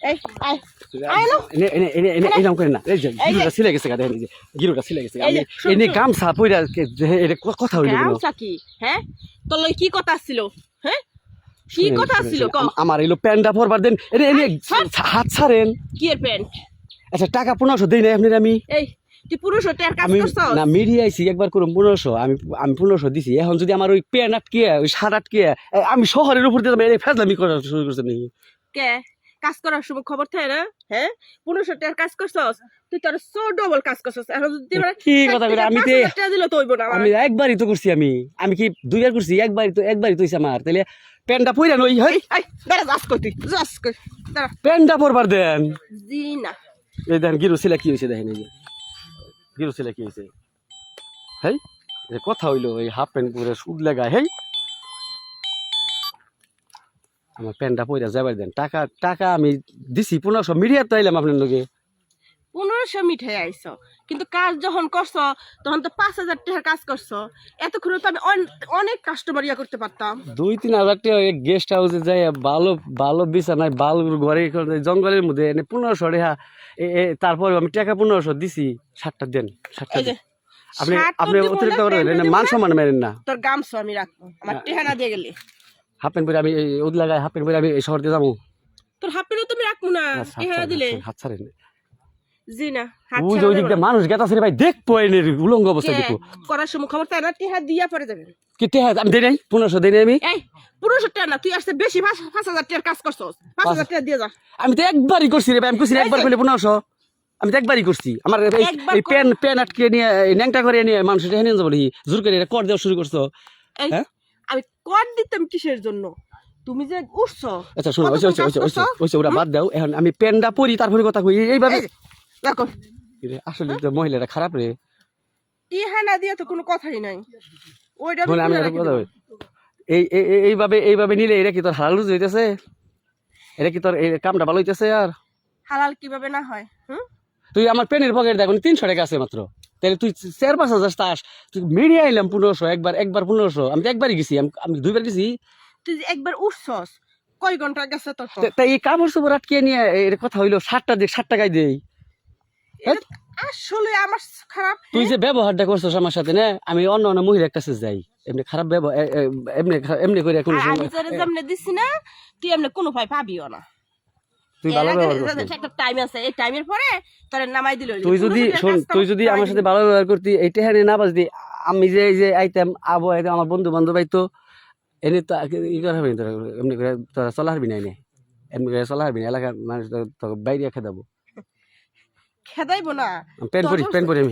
এই আয় আয় না এরকম করে না এই যে গিরুটা ছিলে গেছে গা দেখেন এই যে গিরুটা ছিলে গেছে আমি এনে গামছা পইরা এটা কথা হইলো কেন গামছা কি হ্যাঁ তোর লই কি কথা ছিল হ্যাঁ কি কথা ছিল ক আমার এলো প্যান্টটা পরবার দেন এনে হাত ছাড়েন কি এর প্যান্ট আচ্ছা টাকা 1500 দেই না আপনি আমি এই তুই পুরুষ হতে কাজ আমি করছস না মিডিয়া আইছি একবার করে 1500 আমি 1500 দিছি এখন যদি আমার ওই প্যান্ট আটকে ওই শার্ট আটকে আমি শহরের উপর দিয়ে এই ফেজলামি করা শুরু করছে নাকি কে কাজ করার সময় খবর থাকে না হ্যাঁ 1500 টাকার কাজ করছস তুই তোর সো ডবল কাজ করছস এখন যদি কি কথা কইরা আমি তো টাকা দিলে তো হইব না আমি একবারই তো করছি আমি কি দুইবার করছি একবারই তো হইছে আমার তাহলে প্যান্টটা পইরা নই হই এই দাঁড়া যাস কই তুই যাস কই দাঁড়া প্যান্টটা পরবার দেন জি না এই দেখেন গিরু ছিল কি হইছে দেখেন এই যে গিরু ছিল কি হইছে হেই এই কথা হইলো এই হাফ প্যান্ট পরে সুদ লাগায় হেই আমার প্যান্টটা পইরা যাবার দেন টাকা আমি দিছি 1500 মিডিয়া তো আইলাম আপনার লগে 1500 মিঠাই আইছো কিন্তু কাজ যখন করছো তখন তো 5000 টাকার কাজ করছো এতক্ষণ তো আমি অনেক কাস্টমার ইয়া করতে পারতাম 2-3 হাজার টাকা গেস্ট হাউসে যাই ভালো ভালো বিছানায় ভালো ঘরে জঙ্গলের মধ্যে এনে 1500 টাকা তারপর আমি টাকা 1500 দিছি 60টা দেন 60টা দেন আপনি আপনি অতিরিক্ত করে মান সম্মান মেরেন না তোর গামছো আমি রাখবো আমার টেহানা দিয়ে গেলি হাফ প্যান্ট পরে আমি ওদ লাগাই হাফ প্যান্ট পরে আমি শহর দিয়ে যাবো তোর হাফ প্যান্ট তুমি রাখবো না টেহানা দিলে হাত ছাড়েন জি না হাত ওই যে ওই দিকটা মানুষ গেতাছে ভাই দেখবো এনের উলঙ্গ অবস্থা দেখো করার সময় খবর তাই না টেহা দিয়া পরে যাবেন কি টেহা আমি দেই নাই 1500 দেই নাই আমি এই 1500 টাকা না তুই আসতে বেশি 5000 টাকার কাজ করছস 5000 টাকা দিয়ে যা আমি তো একবারই করছি রে ভাই আমি কইছি একবার কইলে 1500 আমি তো একবারই করছি আমার এই পেন আটকে নিয়ে ন্যাংটা করে নিয়ে মানুষ এটা নিয়ে যাবো জোর করে এটা কর দেওয়া শুরু করছো হ্যাঁ আমি কর দিতাম কিসের জন্য তুমি যে উঠছো আচ্ছা শোনো ওইসে ওরা বাদ দাও এখন আমি পেনটা পরি তারপরে কথা কই এইভাবে দেখো আসলে তো মহিলাটা খারাপ রে ইহানা দিয়ে তো কোনো কথাই নাই ওইটা আমি কথা এইভাবে নিলে এটা কি তোর হালাল হইতেছে এটা কি তোর এই কামটা ভালো হইতেছে আর হালাল কিভাবে না হয় তুই আমার পেনের পকেট দেখো 300 টাকা আছে মাত্র তাহলে তুই 4-5 হাজার চাস তুই মিডিয়া আইলাম 1500 একবার 1500 আমি তো একবারই গেছি আমি দুইবার গেছি তুই একবার উঠছস কয় ঘন্টা গেছে তোর তাই এই কাপড় চোপড় আটকে নিয়ে এর কথা হইলো 60 টাকায় দেই আসলে আমার খারাপ তুই যে ব্যবহারটা করছস আমার সাথে না আমি অন্য মহিলার কাছে যাই এমনি খারাপ ব্যবহার এমনি করে কোনো আমি তোরে যেমনে দিছি না তুই এমনি কোনো ভাই পাবিও না তুই ভালো ব্যবহার করছিস একটা টাইম আছে এই টাইমের পরে তোরে নামাই দিল তুই যদি আমার সাথে ভালো ব্যবহার করতি এইটা হ্যাঁ না বাজদি আমি যে এই যে আইতাম আমার বন্ধু বান্ধব আইতো এনে তো ই করা হবে তোরা এমনি করে তোরা চলা হারবি না এমনি করে চলা হারবি না এলাকার মানুষ তোকে বাইরে খেদাবো খেদাইবো না প্যান্ট পরি আমি